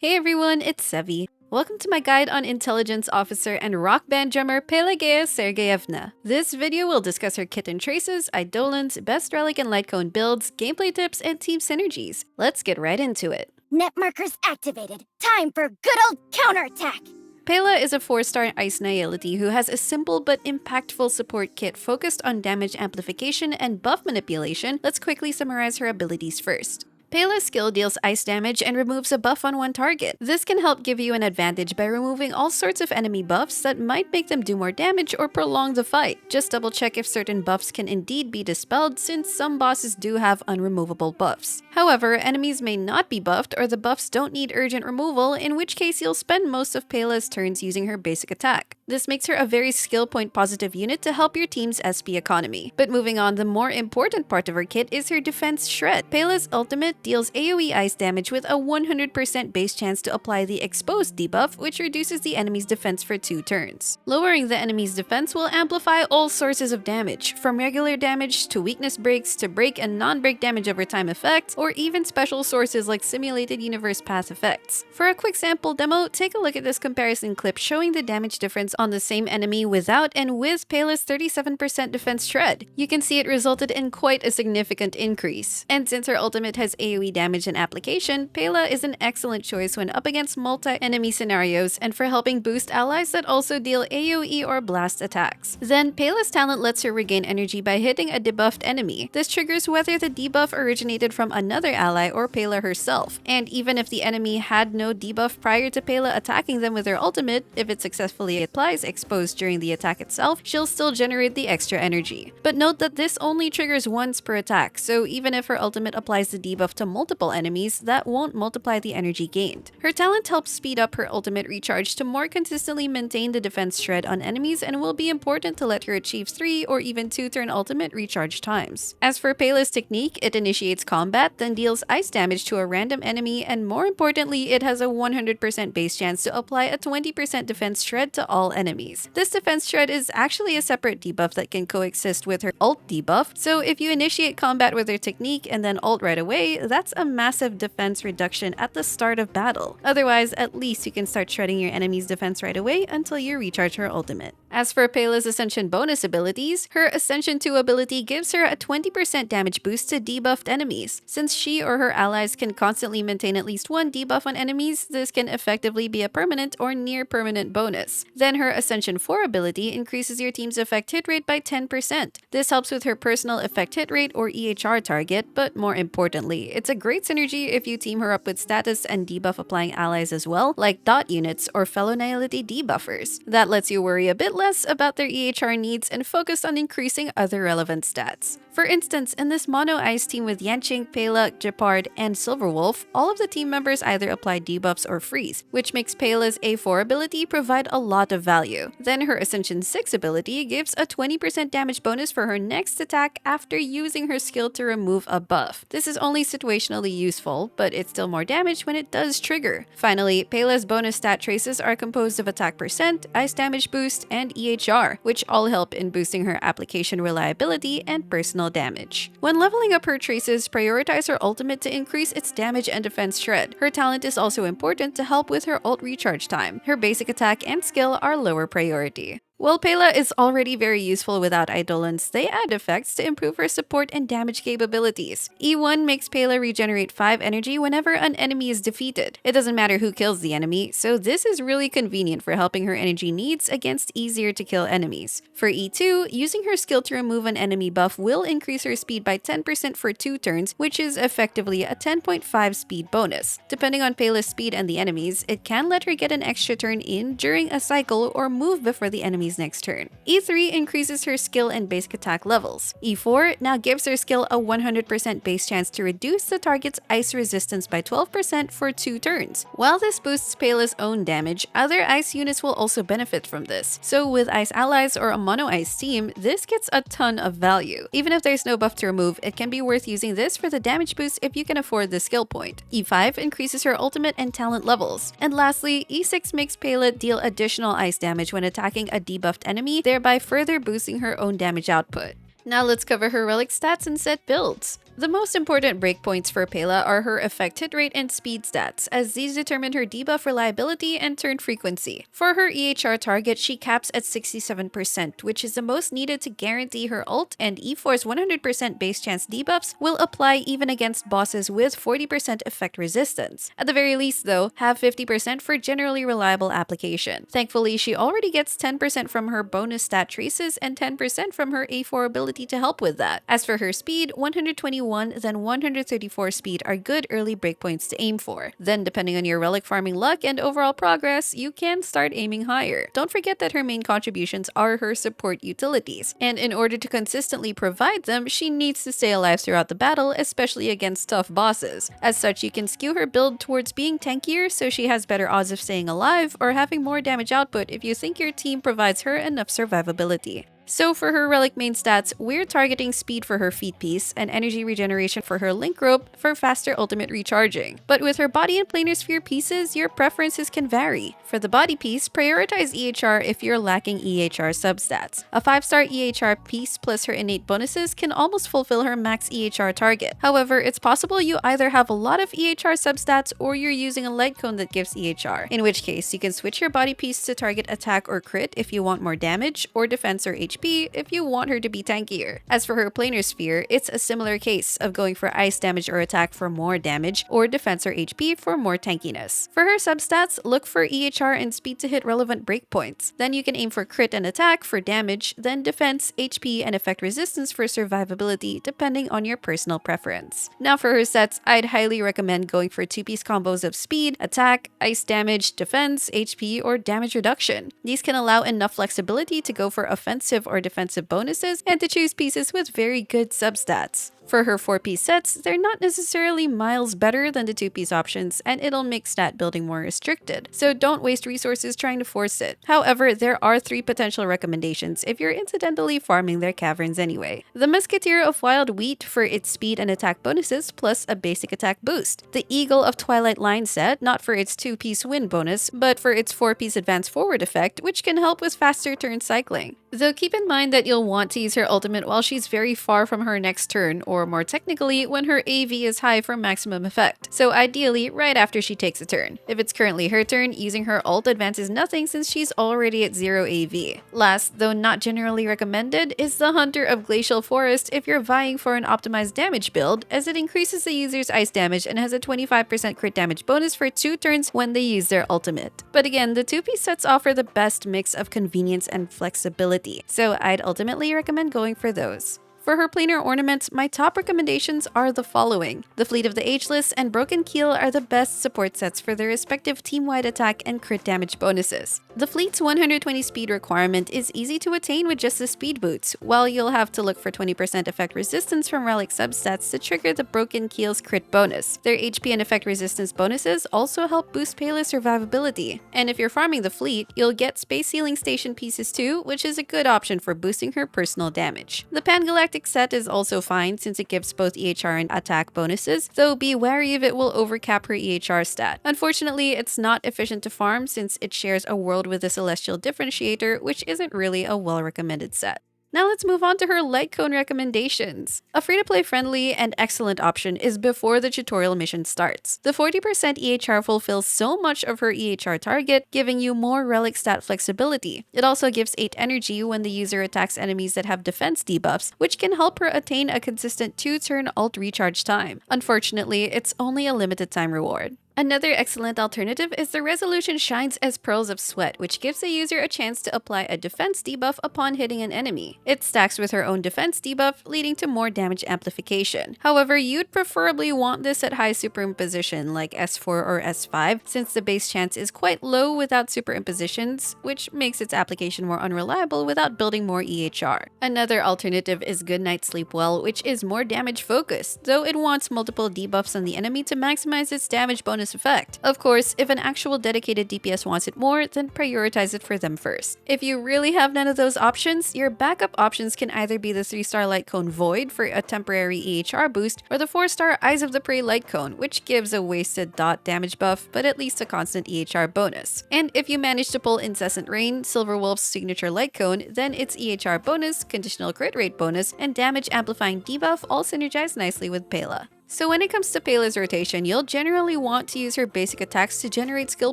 Hey everyone, it's Sevy. Welcome to my guide on Intelligence Officer and rock band drummer Pela Sergeyevna. This video will discuss her kit and traces, Eidolons, best relic and light cone builds, gameplay tips, and team synergies. Let's get right into it. Net markers activated. Time for good old counterattack! Pela is a 4-star Ice Nihility who has a simple but impactful support kit focused on damage amplification and buff manipulation. Let's quickly summarize her abilities first. Pela's skill deals ice damage and removes a buff on one target. This can help give you an advantage by removing all sorts of enemy buffs that might make them do more damage or prolong the fight. Just double check if certain buffs can indeed be dispelled, since some bosses do have unremovable buffs. However, enemies may not be buffed or the buffs don't need urgent removal, in which case you'll spend most of Pela's turns using her basic attack. This makes her a very skill point positive unit to help your team's SP economy. But moving on, the more important part of her kit is her defense shred. Pela's ultimate deals AoE ice damage with a 100% base chance to apply the exposed debuff, which reduces the enemy's defense for 2 turns. Lowering the enemy's defense will amplify all sources of damage, from regular damage to weakness breaks to break and non-break damage over time effects, or even special sources like simulated universe path effects. For a quick sample demo, take a look at this comparison clip showing the damage difference on the same enemy without and with Pela's 37% defense shred. You can see it resulted in quite a significant increase. And since her ultimate has AoE damage and application, Pela is an excellent choice when up against multi-enemy scenarios and for helping boost allies that also deal AoE or blast attacks. Then, Pela's talent lets her regain energy by hitting a debuffed enemy. This triggers whether the debuff originated from another ally or Pela herself. And even if the enemy had no debuff prior to Pela attacking them with her ultimate, if it successfully applies exposed during the attack itself, she'll still generate the extra energy. But note that this only triggers once per attack, so even if her ultimate applies the debuff to multiple enemies, that won't multiply the energy gained. Her talent helps speed up her ultimate recharge to more consistently maintain the defense shred on enemies and will be important to let her achieve 3 or even 2-turn ultimate recharge times. As for Pela's technique, it initiates combat, then deals ice damage to a random enemy, and more importantly, it has a 100% base chance to apply a 20% defense shred to all enemies. This defense shred is actually a separate debuff that can coexist with her ult debuff, so if you initiate combat with her technique and then ult right away, that's a massive defense reduction at the start of battle. Otherwise, at least you can start shredding your enemy's defense right away until you recharge her ultimate. As for Pela's Ascension bonus abilities, her Ascension 2 ability gives her a 20% damage boost to debuffed enemies. Since she or her allies can constantly maintain at least 1 debuff on enemies, this can effectively be a permanent or near permanent bonus. Then her Ascension 4 ability increases your team's effect hit rate by 10%. This helps with her personal effect hit rate or EHR target, but more importantly, it's a great synergy if you team her up with status and debuff applying allies as well, like dot units or fellow Nihility debuffers. That lets you worry a bit less about their EHR needs and focus on increasing other relevant stats. For instance, in this mono ice team with Yanqing, Pela, Gepard, and Silverwolf, all of the team members either apply debuffs or freeze, which makes Pela's A4 ability provide a lot of value. Then her Ascension 6 ability gives a 20% damage bonus for her next attack after using her skill to remove a buff. This is only situationally useful, but it's still more damage when it does trigger. Finally, Pela's bonus stat traces are composed of attack percent, ice damage boost, and EHR, which all help in boosting her application reliability and personal damage. When leveling up her traces, prioritize her ultimate to increase its damage and defense shred. Her talent is also important to help with her ult recharge time. Her basic attack and skill are lower priority. While Pela is already very useful without Eidolons, they add effects to improve her support and damage capabilities. E1 makes Pela regenerate 5 energy whenever an enemy is defeated. It doesn't matter who kills the enemy, so this is really convenient for helping her energy needs against easier to kill enemies. For E2, using her skill to remove an enemy buff will increase her speed by 10% for 2 turns, which is effectively a 10.5 speed bonus. Depending on Pela's speed and the enemies, it can let her get an extra turn in during a cycle or move before the enemy's next turn. E3 increases her skill and basic attack levels. E4 now gives her skill a 100% base chance to reduce the target's ice resistance by 12% for 2 turns. While this boosts Pela's own damage, other ice units will also benefit from this. So with ice allies or a mono ice team, this gets a ton of value. Even if there's no buff to remove, it can be worth using this for the damage boost if you can afford the skill point. E5 increases her ultimate and talent levels. And lastly, E6 makes Pela deal additional ice damage when attacking a debuffed enemy, thereby further boosting her own damage output. Now let's cover her relic stats and set builds. The most important breakpoints for Pela are her effect hit rate and speed stats, as these determine her debuff reliability and turn frequency. For her EHR target, she caps at 67%, which is the most needed to guarantee her ult, and E4's 100% base chance debuffs will apply even against bosses with 40% effect resistance. At the very least though, have 50% for generally reliable application. Thankfully, she already gets 10% from her bonus stat traces and 10% from her A4 ability to help with that. As for her speed, 121 then 134 speed are good early breakpoints to aim for. Then depending on your relic farming luck and overall progress, you can start aiming higher. Don't forget that her main contributions are her support utilities, and in order to consistently provide them, she needs to stay alive throughout the battle, especially against tough bosses. As such, you can skew her build towards being tankier so she has better odds of staying alive or having more damage output if you think your team provides her enough survivability. So for her relic main stats, we're targeting speed for her feet piece and energy regeneration for her link rope for faster ultimate recharging. But with her body and planar sphere pieces, your preferences can vary. For the body piece, prioritize EHR if you're lacking EHR substats. A 5-star EHR piece plus her innate bonuses can almost fulfill her max EHR target. However, it's possible you either have a lot of EHR substats or you're using a light cone that gives EHR, in which case you can switch your body piece to target attack or crit if you want more damage, or defense or HP if you want her to be tankier. As for her planar sphere, it's a similar case of going for ice damage or attack for more damage, or defense or HP for more tankiness. For her substats, look for EHR and speed to hit relevant breakpoints. Then you can aim for crit and attack for damage, then defense, HP, and effect resistance for survivability depending on your personal preference. Now for her sets, I'd highly recommend going for 2-piece combos of speed, attack, ice damage, defense, HP, or damage reduction. These can allow enough flexibility to go for offensive or defensive bonuses and to choose pieces with very good substats. For her 4-piece sets, they're not necessarily miles better than the 2-piece options, and it'll make stat building more restricted, so don't waste resources trying to force it. However, there are 3 potential recommendations if you're incidentally farming their caverns anyway. The Musketeer of Wild Wheat for its speed and attack bonuses plus a basic attack boost. The Eagle of Twilight Line set, not for its 2-piece win bonus, but for its 4-piece advance forward effect, which can help with faster turn cycling. Though keep in mind that you'll want to use her ultimate while she's very far from her next turn, or more technically, when her AV is high for maximum effect. So ideally, right after she takes a turn. If it's currently her turn, using her ult advances nothing since she's already at 0 AV. Last, though not generally recommended, is the Hunter of Glacial Forest if you're vying for an optimized damage build, as it increases the user's ice damage and has a 25% crit damage bonus for 2 turns when they use their ultimate. But again, the 2-piece sets offer the best mix of convenience and flexibility, so I'd ultimately recommend going for those. For her planar ornaments, my top recommendations are the following. The Fleet of the Ageless and Broken Keel are the best support sets for their respective team-wide attack and crit damage bonuses. The Fleet's 120 speed requirement is easy to attain with just the speed boots, while you'll have to look for 20% effect resistance from relic substats to trigger the Broken Keel's crit bonus. Their HP and effect resistance bonuses also help boost Pela's survivability. And if you're farming the Fleet, you'll get Space Sealing Station pieces too, which is a good option for boosting her personal damage. The Pangalactic set is also fine since it gives both EHR and attack bonuses, though be wary if it will overcap her EHR stat. Unfortunately, it's not efficient to farm since it shares a world with the Celestial Differentiator, which isn't really a well-recommended set. Now let's move on to her light cone recommendations. A free-to-play friendly and excellent option is before the tutorial mission starts. The 40% EHR fulfills so much of her EHR target, giving you more relic stat flexibility. It also gives 8 energy when the user attacks enemies that have defense debuffs, which can help her attain a consistent 2-turn ult recharge time. Unfortunately, it's only a limited time reward. Another excellent alternative is the Resolution Shines as Pearls of Sweat, which gives the user a chance to apply a defense debuff upon hitting an enemy. It stacks with her own defense debuff, leading to more damage amplification. However, you'd preferably want this at high superimposition like S4 or S5, since the base chance is quite low without superimpositions, which makes its application more unreliable without building more EHR. Another alternative is Goodnight Sleep Well, which is more damage focused, though it wants multiple debuffs on the enemy to maximize its damage bonus bonus effect. Of course, if an actual dedicated DPS wants it more, then prioritize it for them first. If you really have none of those options, your backup options can either be the 3-star Light Cone Void for a temporary EHR boost, or the 4-star Eyes of the Prey Light Cone, which gives a wasted dot damage buff, but at least a constant EHR bonus. And if you manage to pull Incessant Rain, Silverwolf's signature Light Cone, then its EHR bonus, conditional crit rate bonus, and damage amplifying debuff all synergize nicely with Pela. So when it comes to Pela's rotation, you'll generally want to use her basic attacks to generate skill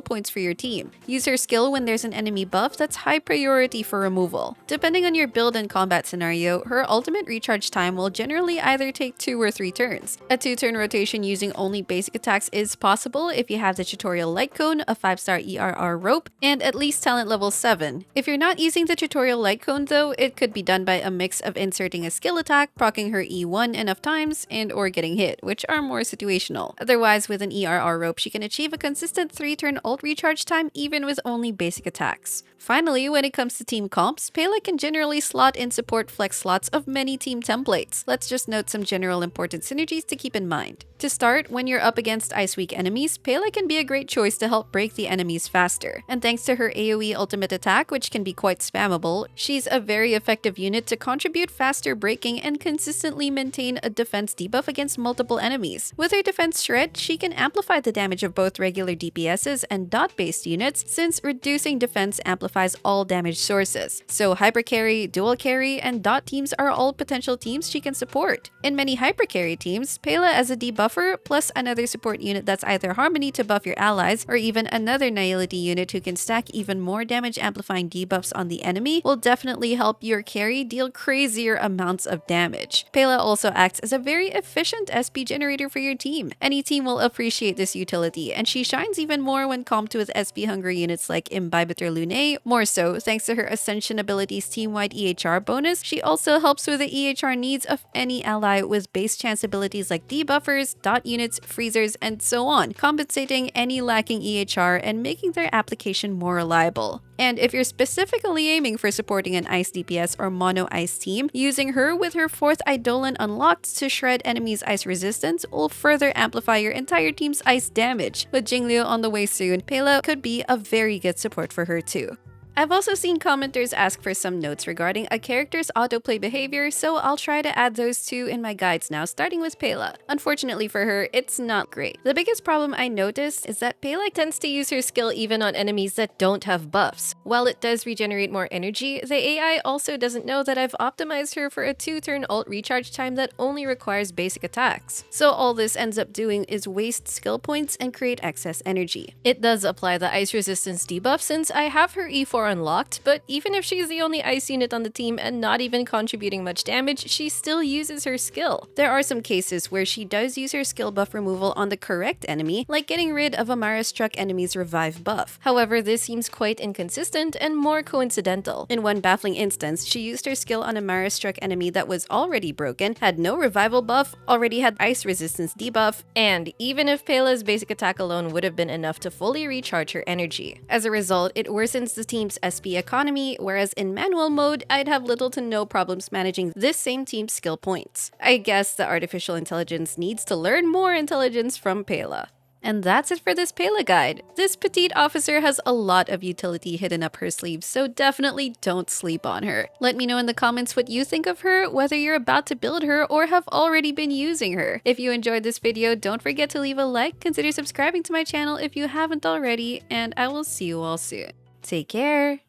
points for your team. Use her skill when there's an enemy buff that's high priority for removal. Depending on your build and combat scenario, her ultimate recharge time will generally either take 2 or 3 turns. A 2-turn rotation using only basic attacks is possible if you have the tutorial Light Cone, a 5-star ERR rope, and at least talent level 7. If you're not using the tutorial Light Cone though, it could be done by a mix of inserting a skill attack, proccing her E1 enough times, and or getting hit, which are more situational. Otherwise, with an ERR rope, she can achieve a consistent 3-turn ult recharge time even with only basic attacks. Finally, when it comes to team comps, Pela can generally slot in support flex slots of many team templates. Let's just note some general important synergies to keep in mind. To start, when you're up against ice weak enemies, Pela can be a great choice to help break the enemies faster. And thanks to her AoE ultimate attack, which can be quite spammable, she's a very effective unit to contribute faster breaking and consistently maintain a defense debuff against multiple enemies. With her defense shred, she can amplify the damage of both regular DPSs and dot-based units, since reducing defense amplifies all damage sources. So hyper carry, dual carry, and dot teams are all potential teams she can support. In many hyper carry teams, Pela as a debuffer plus another support unit that's either Harmony to buff your allies, or even another Nihility unit who can stack even more damage amplifying debuffs on the enemy will definitely help your carry deal crazier amounts of damage. Pela also acts as a very efficient SP generator for your team. Any team will appreciate this utility, and she shines even more when comped with SP hungry units like Imbibitor Lunae. More so, thanks to her Ascension ability's team-wide EHR bonus, she also helps with the EHR needs of any ally with base chance abilities like debuffers, dot units, freezers, and so on, compensating any lacking EHR and making their application more reliable. And if you're specifically aiming for supporting an Ice DPS or Mono Ice team, using her with her 4th Eidolon unlocked to shred enemies' ice resistance will further amplify your entire team's ice damage. With Jingliu on the way soon, Pela could be a very good support for her too. I've also seen commenters ask for some notes regarding a character's autoplay behavior, so I'll try to add those too in my guides now, starting with Pela. Unfortunately for her, it's not great. The biggest problem I noticed is that Pela tends to use her skill even on enemies that don't have buffs. While it does regenerate more energy, the AI also doesn't know that I've optimized her for a 2-turn ult recharge time that only requires basic attacks. So all this ends up doing is waste skill points and create excess energy. It does apply the ice resistance debuff since I have her E4 unlocked, but even if she's the only ice unit on the team and not even contributing much damage, she still uses her skill. There are some cases where she does use her skill buff removal on the correct enemy, like getting rid of Amara-struck enemy's revive buff. However, this seems quite inconsistent and more coincidental. In one baffling instance, she used her skill on a Amara-struck enemy that was already broken, had no revival buff, already had ice resistance debuff, and even if Pela's basic attack alone would have been enough to fully recharge her energy. As a result, it worsens the team's SP economy, whereas in manual mode, I'd have little to no problems managing this same team's skill points. I guess the artificial intelligence needs to learn more intelligence from Pela. And that's it for this Pela guide. This petite officer has a lot of utility hidden up her sleeve, so definitely don't sleep on her. Let me know in the comments what you think of her, whether you're about to build her or have already been using her. If you enjoyed this video, don't forget to leave a like, consider subscribing to my channel if you haven't already, and I will see you all soon. Take care!